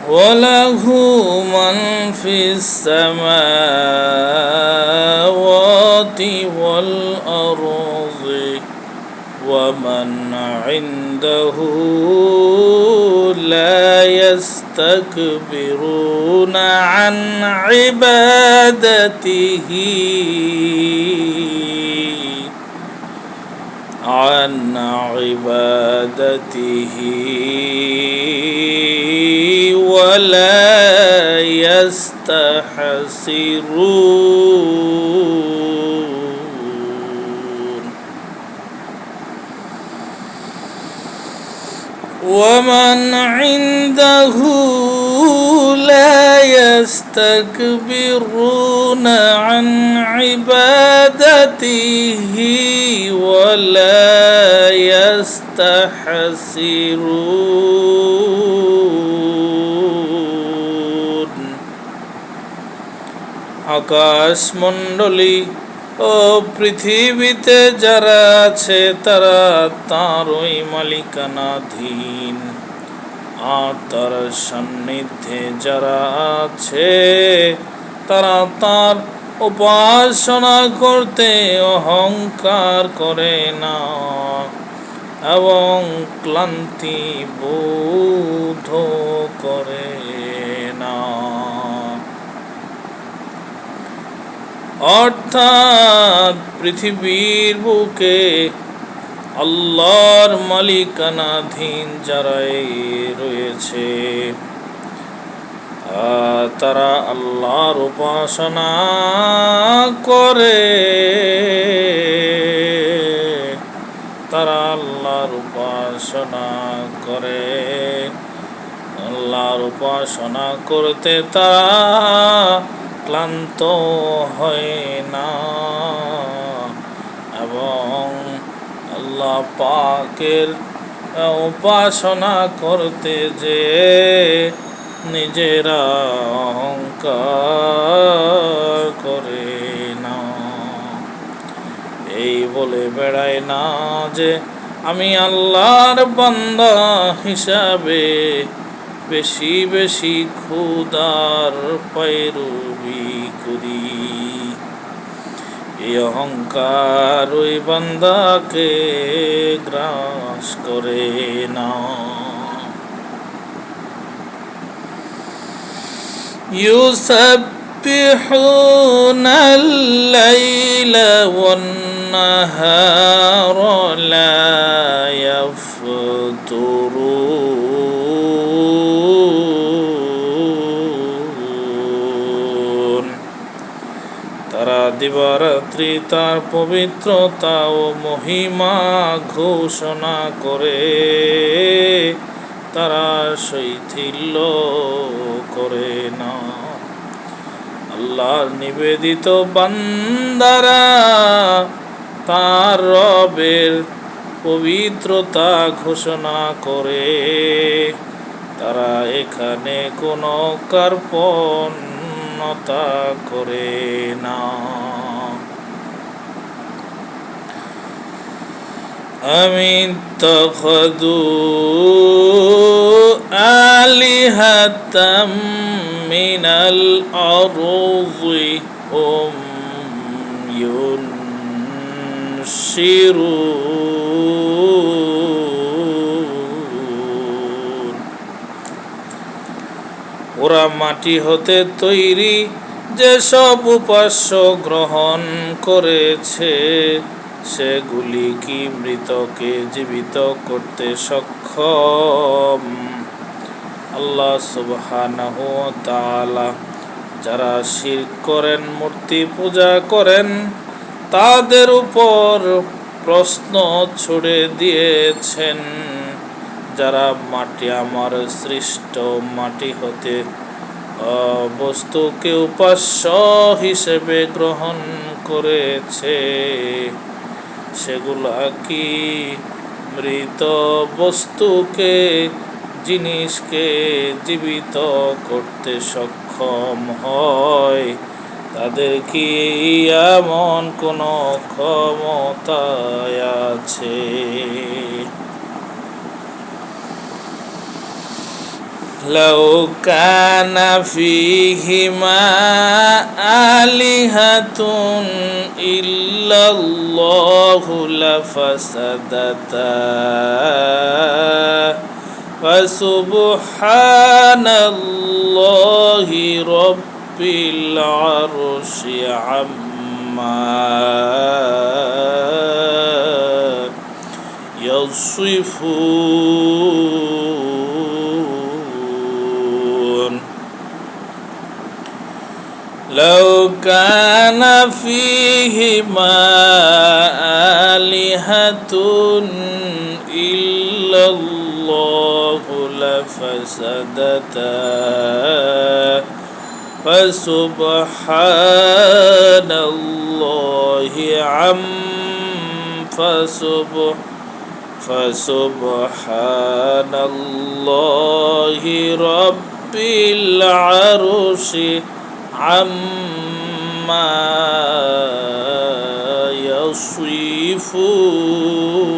وله من في السماوات والأرض ومن عنده لا يستكبرون عن عبادته ولا يستحسرون ومن عنده لا يستكبرون عن عبادته ولا يستحسرون আকাশ মণ্ডলী ও পৃথিবীতে যারা আছে তারা তাঁরই মালিকানাধীন, আর তার সান্নিধ্যে যারা আছে তারা তার উপাসনা করতে অহংকার করে না এবং ক্লান্তি বোধ করে না। অর্থাৎ পৃথিবীর বুকে আল্লাহর মালিকানাধীন যারাই রয়েছে তারা আল্লাহর উপাসনা করে, তারা আল্লাহর উপাসনা করে। আল্লাহর উপাসনা করতে তারা ক্লান্ত হয় না এবং আল্লাহ পাকের উপাসনা করতে যে নিজেরা অহংকার করে না, এই বলে বেড়ায় না যে আমি আল্লাহর বান্দা হিসাবে বেশি বেশি খোদার পৈরবি করি। এই অহংকার ওই বান্দাকে গ্রাস করে না। ইউসাব্বিহুনা আল-লাইলা ওয়ান-নাহারা লা ইয়াফতুরুন। তারা দিবারাত্রি তার পবিত্রতা ও মহিমা ঘোষণা করে, তারা শৈথিল্য করে না। আল্লাহর নিবেদিত বান্দারা তার রবের পবিত্রতা ঘোষণা করে, তারা এখানে কোনো কার্পণ্যতা করে না। আমিত্তাখাযু আলিহাতাম মিনাল আরদি হুম ইউনশিরুন। ওরা মাটি হতে তৈরি যেসব উপাস্য গ্রহণ করেছে সেগুলি কি মৃতকে জীবিত করতে সক্ষম? আল্লাহ সুবহানাহু ওয়া তাআলা যারা শিরক করেন, মূর্তি পূজা করেন, তাদের উপর প্রশ্ন ছুড়ে দিয়েছেন, যারা মাটি আমার সৃষ্ট মাটি হতে বস্তুকে উপাস্য হিসেবে গ্রহণ করেছে সেগুলা কি মৃত বস্তুকে, জিনিসকে জীবিত করতে সক্ষম হয়? তাদের কি এমন কোনো ক্ষমতা আছে? লাউ কানা ফীহিমা আলিহাতুন ইল্লাল্লাহু লাফাসাদাতা ফাসুবহানাল্লাহি রাব্বিল আরশি আম্মা ইয়াসিফুন লাউ কানা ফীহিমা আলিহাতুন ইল্লাল্লাহু লাফাসাদাতা ফাসুবহানাল্লাহি ফাসুবহানাল্লাহি রাব্বিল আরশি আম্মা ইয়াসিফুন।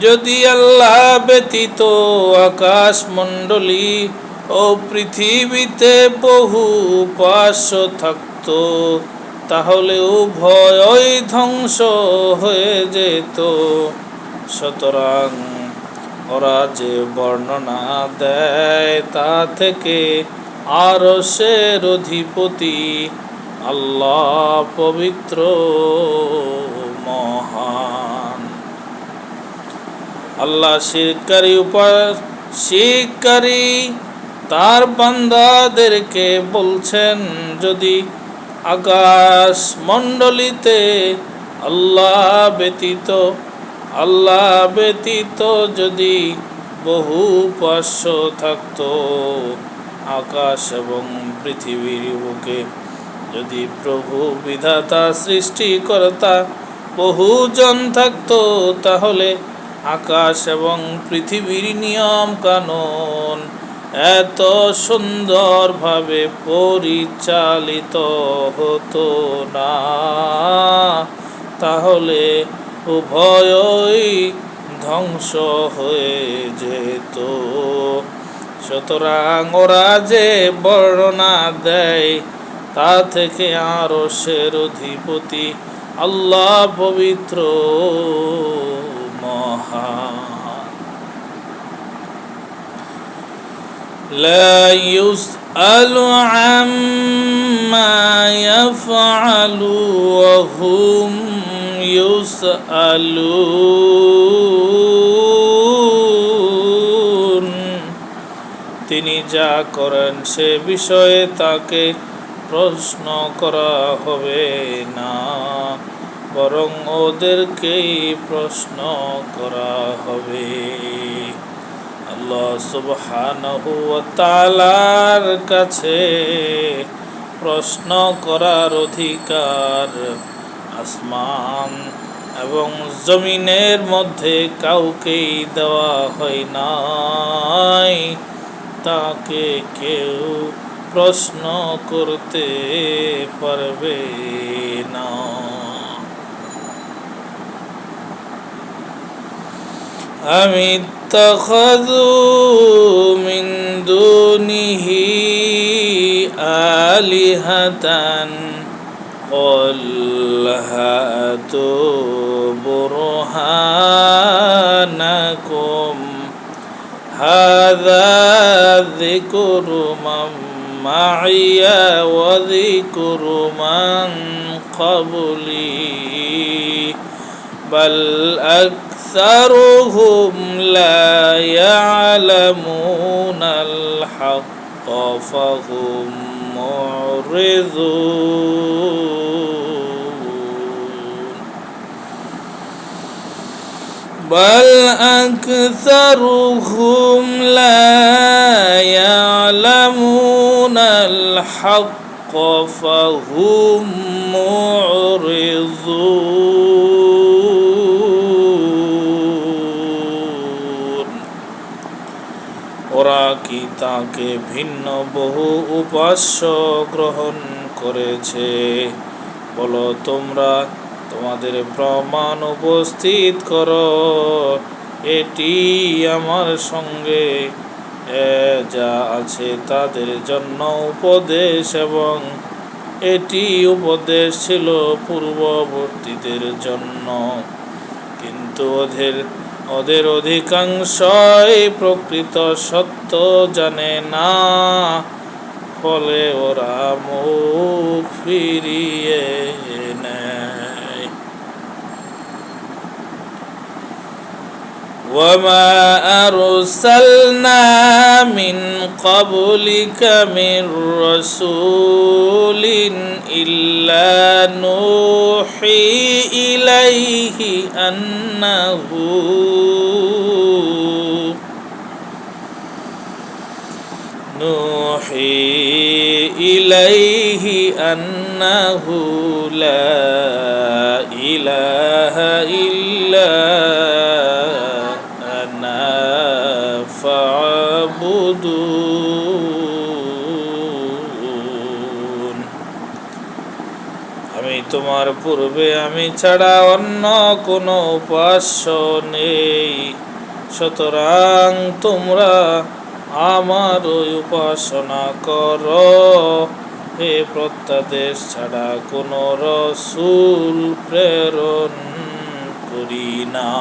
যদি আল্লাহ ব্যতীত আকাশমণ্ডলী ও পৃথিবীতে বহু উপাস্য থাকত, তাহলে উভয়ই ধ্বংস হয়ে যেত। সুতরাং ওরা যে বর্ণনা দেয় তা থেকে আরশের অধিপতি আল্লাহ পবিত্র মহান। আল্লাহ শিরকারী তার বান্দাদেরকে বলছেন, যদি আকাশ মণ্ডলীতে আল্লাহ ব্যতীত যদি বহু উপাস্য থাকত, আকাশ এবং পৃথিবীর বুকে যদি প্রভু বিধাতা সৃষ্টিকর্তা বহুজন থাকত, তাহলে আকাশ এবং পৃথিবীর নিয়ম কানুন এত সুন্দরভাবে পরিচালিত হতো না, তাহলে উভয়ই ধ্বংস হয়ে যেত। সুতরাং ওরা যে বর্ণনা দেয় তা থেকে আরশের অধিপতি আল্লাহ পবিত্র মহান। لا يسأل عما يفعل وهم يسألون। তিনি যা করেন সে বিষয়ে তাকে প্রশ্ন করা হবে না, বরং ওদেরকেই প্রশ্ন করা হবে। আল্লাহ সুবহানাহু ওয়া তাআলার কাছে প্রশ্ন করার অধিকার আসমান এবং জমিনের মধ্যে কাউকেই দেওয়া হয় নাই। তাকে কেউ প্রশ্ন করতে পারবে না। أم اتخذوا من دونه آلهة قل هاتوا برهانكم هذا ذكر من معي وذكر من قبلي بل أكثرهم لا يعلمون الحق فهم معرضون بل أكثرهم لا يعلمون الحق فهم معرضون ওরা কি তাকে ভিন্ন বহু উপাস্য গ্রহণ করেছে? বলো, তোমরা তোমাদের প্রমাণ উপস্থিত করো এটি আমার সঙ্গে যা আছে তাদের জন্য উপদেশ, এবং এটি উপদেশ ছিল পূর্ববর্তীদের জন্য। কিন্তু ওদের অধিকাংশই প্রকৃত সত্য জানে না, ফলে ওরা মুখ ফিরিয়ে নেয়। وما أرسلنا من قبلك من رسول إلا نوحي إليه أنه لا إله إلا أنا فاعبدون। আমি তোমার পূর্বে আমি ছাড়া অন্য কোনো উপাস্য নেই, সুতরাং তোমরা আমার উপাসনা করো। এ প্রত্যাদেশ ছাড়া কোনো রসূল প্রেরণ করি না।